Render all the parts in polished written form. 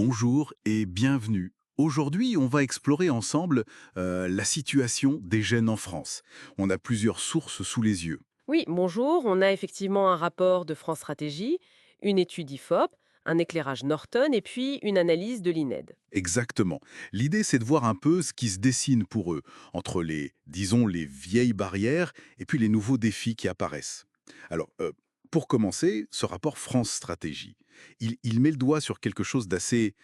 Bonjour et bienvenue. Aujourd'hui, on va explorer ensemble la situation des jeunes en France. On a plusieurs sources sous les yeux. Oui, bonjour. On a effectivement un rapport de France Stratégie, une étude IFOP, un éclairage Norton et puis une analyse de l'INED. Exactement. L'idée, c'est de voir un peu ce qui se dessine pour eux, entre les, disons, les vieilles barrières et puis les nouveaux défis qui apparaissent. Alors, pour commencer, ce rapport France Stratégie, il met le doigt sur quelque chose d'assez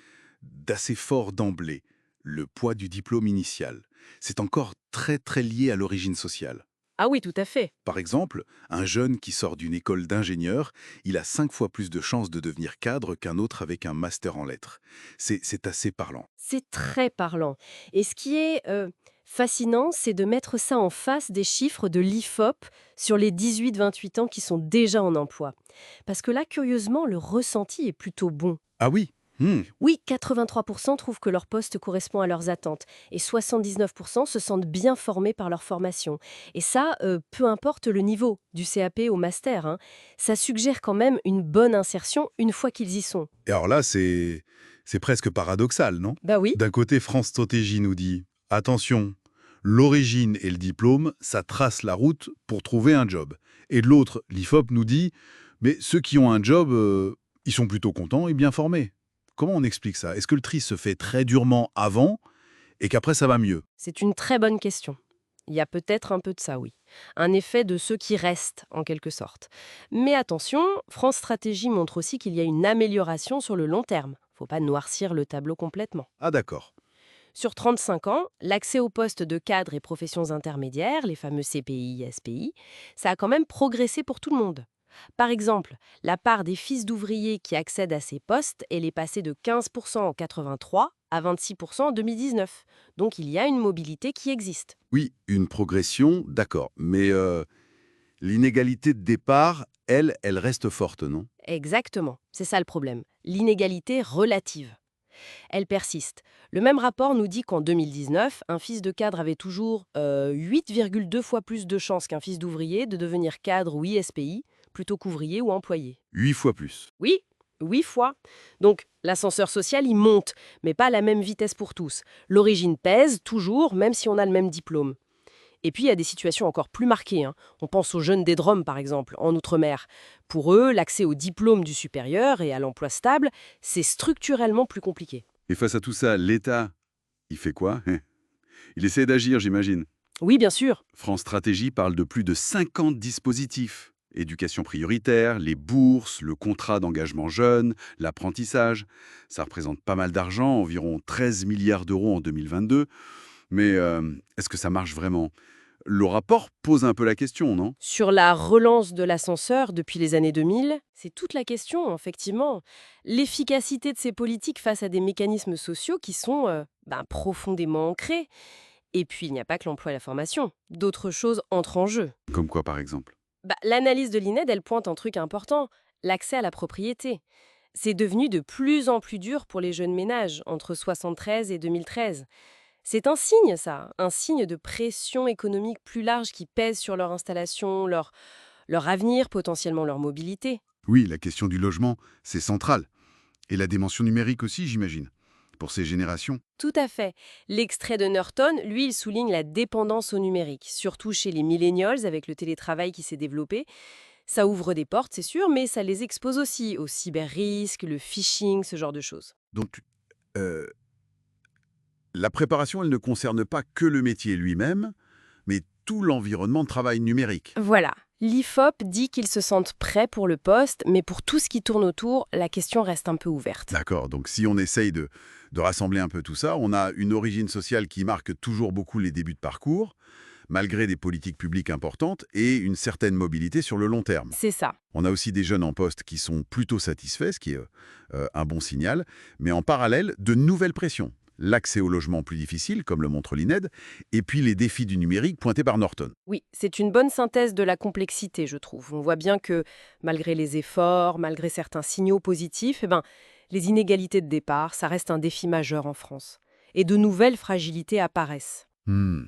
fort d'emblée, le poids du diplôme initial. C'est encore très très lié à l'origine sociale. Ah oui, tout à fait. Par exemple, un jeune qui sort d'une école d'ingénieur, il a 5 fois plus de chances de devenir cadre qu'un autre avec un master en lettres. C'est assez parlant. C'est très parlant. Et ce qui est fascinant, c'est de mettre ça en face des chiffres de l'IFOP sur les 18-28 ans qui sont déjà en emploi. Parce que là, curieusement, le ressenti est plutôt bon. Ah oui. Oui, 83% trouvent que leur poste correspond à leurs attentes et 79% se sentent bien formés par leur formation. Et ça, peu importe le niveau, du CAP au master, hein, ça suggère quand même une bonne insertion une fois qu'ils y sont. Et alors là, c'est presque paradoxal, non? Bah oui, D'un côté, France Stratégie nous dit attention, l'origine et le diplôme, ça trace la route pour trouver un job. Et de l'autre, l'IFOP nous dit mais ceux qui ont un job, ils sont plutôt contents et bien formés. Comment on explique ça? Est-ce que le tri se fait très durement avant et qu'après ça va mieux? c'est une très bonne question. Il y a peut-être un peu de ça, oui. Un effet de ceux qui restent, en quelque sorte. Mais attention, France Stratégie montre aussi qu'il y a une amélioration sur le long terme. Faut pas noircir le tableau complètement. Ah d'accord. Sur 35 ans, l'accès aux postes de cadres et professions intermédiaires, les fameux CPI, SPI, ça a quand même progressé pour tout le monde. Par exemple, la part des fils d'ouvriers qui accèdent à ces postes, elle est passée de 15% en 83 à 26% en 2019. Donc il y a une mobilité qui existe. Oui, une progression, d'accord. Mais l'inégalité de départ, elle reste forte, non? Exactement, c'est ça le problème. L'inégalité relative. Elle persiste. Le même rapport nous dit qu'en 2019, un fils de cadre avait toujours 8,2 fois plus de chances qu'un fils d'ouvrier de devenir cadre ou ISPI plutôt qu'ouvrier ou employé. 8 fois plus. Oui, 8 fois. Donc l'ascenseur social, il monte, mais pas à la même vitesse pour tous. L'origine pèse toujours, même si on a le même diplôme. Et puis, il y a des situations encore plus marquées, hein. On pense aux jeunes des Drômes, par exemple, en Outre-mer. Pour eux, l'accès au diplôme du supérieur et à l'emploi stable, c'est structurellement plus compliqué. Et face à tout ça, l'État, il fait quoi? Il essaie d'agir, j'imagine. Oui, bien sûr. France Stratégie parle de plus de 50 dispositifs. Éducation prioritaire, les bourses, le contrat d'engagement jeune, l'apprentissage. Ça représente pas mal d'argent, environ 13 milliards d'euros en 2022. Mais est-ce que ça marche vraiment? Le rapport pose un peu la question, non? Sur la relance de l'ascenseur depuis les années 2000, c'est toute la question, effectivement. L'efficacité de ces politiques face à des mécanismes sociaux qui sont profondément ancrés. Et puis, il n'y a pas que l'emploi et la formation. D'autres choses entrent en jeu. Comme quoi, par exemple? L'analyse de l'INED, elle pointe un truc important, l'accès à la propriété. C'est devenu de plus en plus dur pour les jeunes ménages entre 73 et 2013. C'est un signe, ça, un signe de pression économique plus large qui pèse sur leur installation, leur avenir, potentiellement leur mobilité. Oui, la question du logement, c'est central. Et la dimension numérique aussi, j'imagine, pour ces générations. Tout à fait. L'extrait de Norton, lui, il souligne la dépendance au numérique, surtout chez les millennials avec le télétravail qui s'est développé. Ça ouvre des portes, c'est sûr, mais ça les expose aussi aux cyber-risques, le phishing, ce genre de choses. Donc, euh, la préparation, elle ne concerne pas que le métier lui-même, mais tout l'environnement de travail numérique. Voilà. L'IFOP dit qu'ils se sentent prêts pour le poste, mais pour tout ce qui tourne autour, la question reste un peu ouverte. D'accord, donc si on essaye de rassembler un peu tout ça, on a une origine sociale qui marque toujours beaucoup les débuts de parcours, malgré des politiques publiques importantes et une certaine mobilité sur le long terme. C'est ça. On a aussi des jeunes en poste qui sont plutôt satisfaits, ce qui est un bon signal, mais en parallèle, de nouvelles pressions. L'accès au logement plus difficile, comme le montre l'INED, et puis les défis du numérique pointés par Norton. Oui, c'est une bonne synthèse de la complexité, je trouve. On voit bien que, malgré les efforts, malgré certains signaux positifs, les inégalités de départ, ça reste un défi majeur en France. Et de nouvelles fragilités apparaissent. Hmm.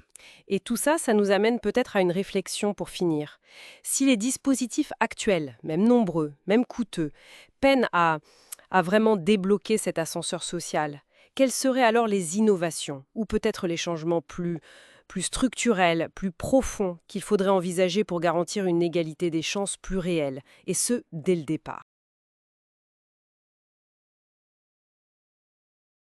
Et tout ça, ça nous amène peut-être à une réflexion pour finir. Si les dispositifs actuels, même nombreux, même coûteux, peinent à à vraiment débloquer cet ascenseur social, quelles seraient alors les innovations ou peut-être les changements plus structurels, plus profonds qu'il faudrait envisager pour garantir une égalité des chances plus réelle, et ce, dès le départ?